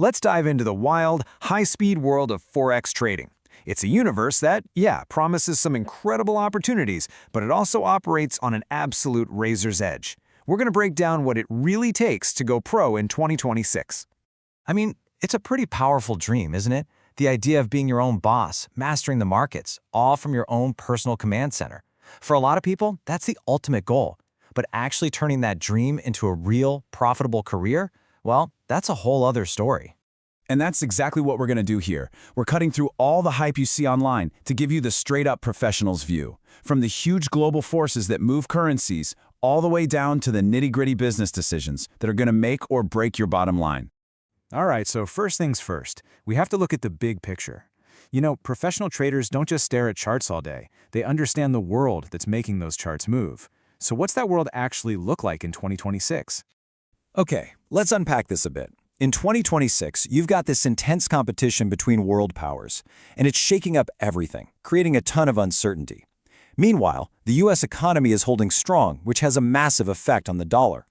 Let's dive into the wild, high-speed world of Forex trading. It's a universe that, yeah, promises some incredible opportunities, but it also operates on an absolute razor's edge. We're going to break down what it really takes to go pro in 2026. I mean, it's a pretty powerful dream, isn't it? The idea of being your own boss, mastering the markets, all from your own personal command center. For a lot of people, that's the ultimate goal. But actually turning that dream into a real, profitable career, well, that's a whole other story. And that's exactly what we're going to do here. We're cutting through all the hype you see online to give you the straight-up professional's view. From the huge global forces that move currencies, all the way down to the nitty-gritty business decisions that are going to make or break your bottom line. All right, so first things first, we have to look at the big picture. You know, professional traders don't just stare at charts all day. They understand the world that's making those charts move. So what's that world actually look like in 2026? Okay, let's unpack this a bit. In 2026, you've got this intense competition between world powers, and it's shaking up everything, creating a ton of uncertainty. Meanwhile, the US economy is holding strong, which has a massive effect on the dollar.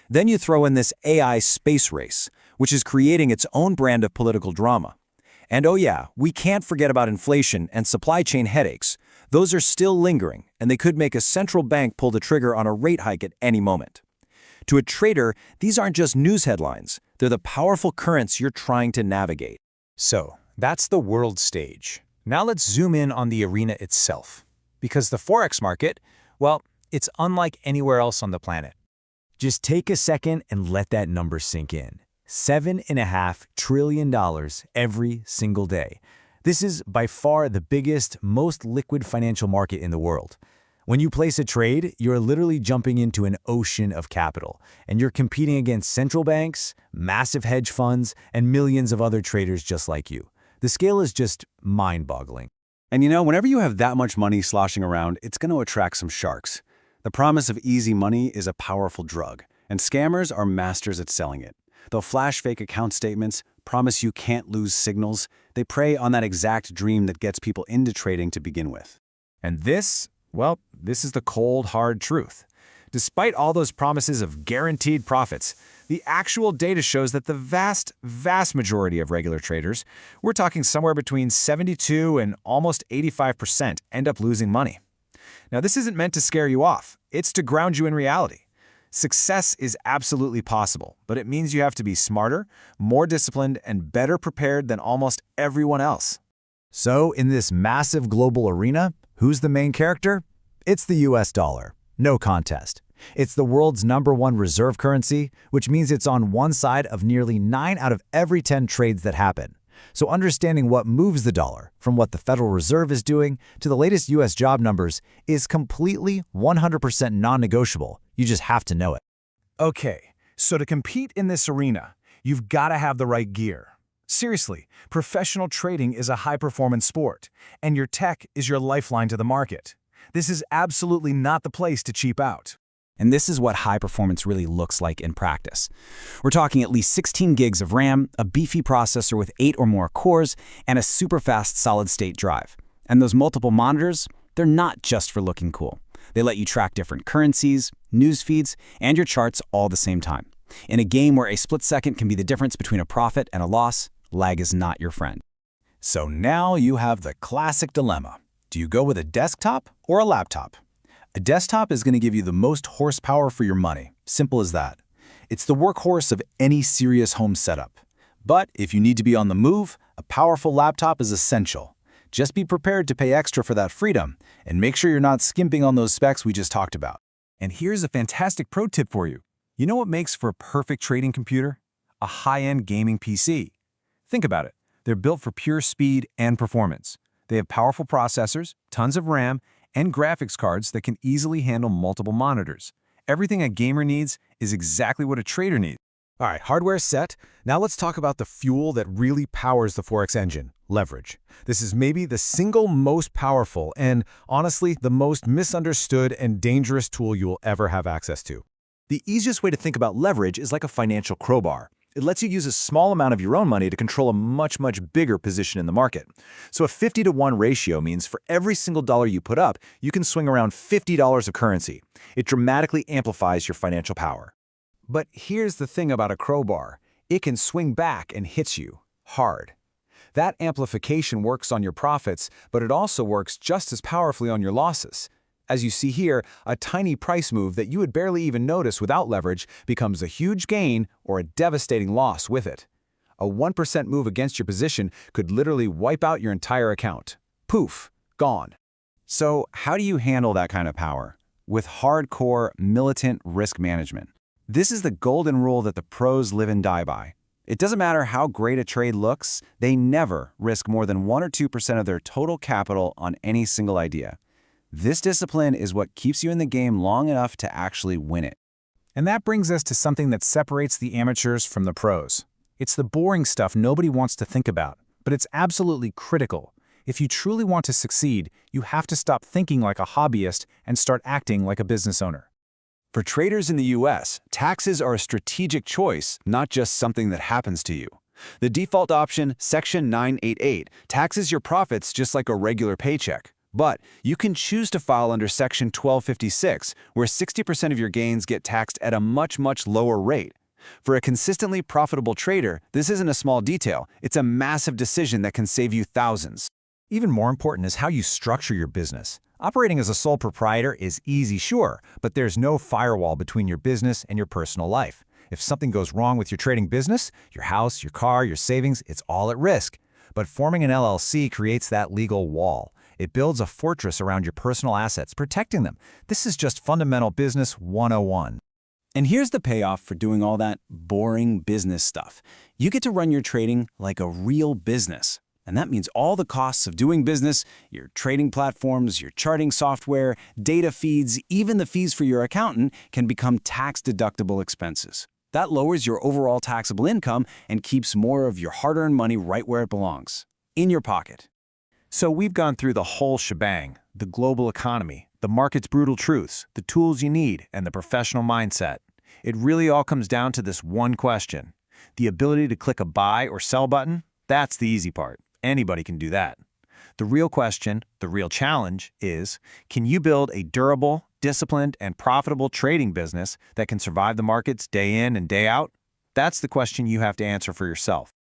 Then you throw in this AI space race, which is creating its own brand of political drama. And oh yeah, we can't forget about inflation and supply chain headaches. Those are still lingering, and they could make a central bank pull the trigger on a rate hike at any moment. To a trader, these aren't just news headlines. They're the powerful currents you're trying to navigate. So, that's the world stage. Now let's zoom in on the arena itself. Because the Forex market, well, it's unlike anywhere else on the planet. Just take a second and let that number sink in. $7.5 trillion every single day. This is by far the biggest, most liquid financial market in the world. When you place a trade, you're literally jumping into an ocean of capital, and you're competing against central banks, massive hedge funds, and millions of other traders just like you. The scale is just mind-boggling. And you know, whenever you have that much money sloshing around, it's going to attract some sharks. The promise of easy money is a powerful drug, and scammers are masters at selling it. They'll flash fake account statements, promise you can't lose signals. They prey on that exact dream that gets people into trading to begin with. And this, well, this is the cold, hard truth. Despite all those promises of guaranteed profits, the actual data shows that the vast majority of regular traders, we're talking somewhere between 72 and almost 85%, end up losing money. Now, this isn't meant to scare you off. It's to ground you in reality. Success is absolutely possible, but it means you have to be smarter, more disciplined, and better prepared than almost everyone else. So, in this massive global arena, who's the main character? It's the US dollar. No contest. It's the world's #1 reserve currency, which means it's on one side of nearly 9 out of every 10 trades that happen. So understanding what moves the dollar, from what the Federal Reserve is doing to the latest US job numbers, is completely 100% non-negotiable. You just have to know it. Okay, so to compete in this arena, you've got to have the right gear. Seriously, professional trading is a high-performance sport, and your tech is your lifeline to the market. This is absolutely not the place to cheap out. And this is what high performance really looks like in practice. We're talking at least 16 gigs of RAM, a beefy processor with 8 or more cores, and a super fast solid-state drive. And those multiple monitors, they're not just for looking cool. They let you track different currencies, news feeds, and your charts all at the same time. In a game where a split second can be the difference between a profit and a loss, lag is not your friend. So now you have the classic dilemma. Do you go with a desktop or a laptop? A desktop is going to give you the most horsepower for your money. Simple as that. It's the workhorse of any serious home setup. But if you need to be on the move, a powerful laptop is essential. Just be prepared to pay extra for that freedom, and make sure you're not skimping on those specs we just talked about. And here's a fantastic pro tip for you. You know what makes for a perfect trading computer? A high-end gaming PC. Think about it. They're built for pure speed and performance. They have powerful processors, tons of RAM, and graphics cards that can easily handle multiple monitors. Everything a gamer needs is exactly what a trader needs. All right, hardware set. Now let's talk about the fuel that really powers the Forex engine, leverage. This is maybe the single most powerful and, honestly, the most misunderstood and dangerous tool you will ever have access to. The easiest way to think about leverage is like a financial crowbar. It lets you use a small amount of your own money to control a much bigger position in the market. So a 50-to-1 ratio means for every single dollar you put up, you can swing around $50 of currency. It dramatically amplifies your financial power. But here's the thing about a crowbar. it can swing back and hit you hard. That amplification works on your profits, but it also works just as powerfully on your losses. As you see here, a tiny price move that you would barely even notice without leverage becomes a huge gain or a devastating loss with it. A 1% move against your position could literally wipe out your entire account. Poof, gone. So how do you handle that kind of power? With hardcore, militant risk management. This is the golden rule that the pros live and die by. It doesn't matter how great a trade looks, they never risk more than 1 or 2% of their total capital on any single idea. This discipline is what keeps you in the game long enough to actually win it. And that brings us to something that separates the amateurs from the pros. It's the boring stuff nobody wants to think about, but it's absolutely critical. If you truly want to succeed, you have to stop thinking like a hobbyist and start acting like a business owner. For traders in the US, taxes are a strategic choice, not just something that happens to you. The default option, Section 988, taxes your profits just like a regular paycheck. But you can choose to file under Section 1256, where 60% of your gains get taxed at a much lower rate. For a consistently profitable trader, this isn't a small detail. It's a massive decision that can save you thousands. Even more important is how you structure your business. Operating as a sole proprietor is easy, sure, but there's no firewall between your business and your personal life. If something goes wrong with your trading business, your house, your car, your savings, it's all at risk. But forming an LLC creates that legal wall. It builds a fortress around your personal assets, protecting them. This is just fundamental business 101. And here's the payoff for doing all that boring business stuff. You get to run your trading like a real business. And that means all the costs of doing business, your trading platforms, your charting software, data feeds, even the fees for your accountant can become tax-deductible expenses. That lowers your overall taxable income and keeps more of your hard-earned money right where it belongs, in your pocket. So we've gone through the whole shebang: the global economy, the market's brutal truths, the tools you need, and the professional mindset. It really all comes down to this one question. The ability to click a buy or sell button, that's the easy part. Anybody can do that. The real question, the real challenge is, can you build a durable, disciplined, and profitable trading business that can survive the markets day in and day out? That's the question you have to answer for yourself.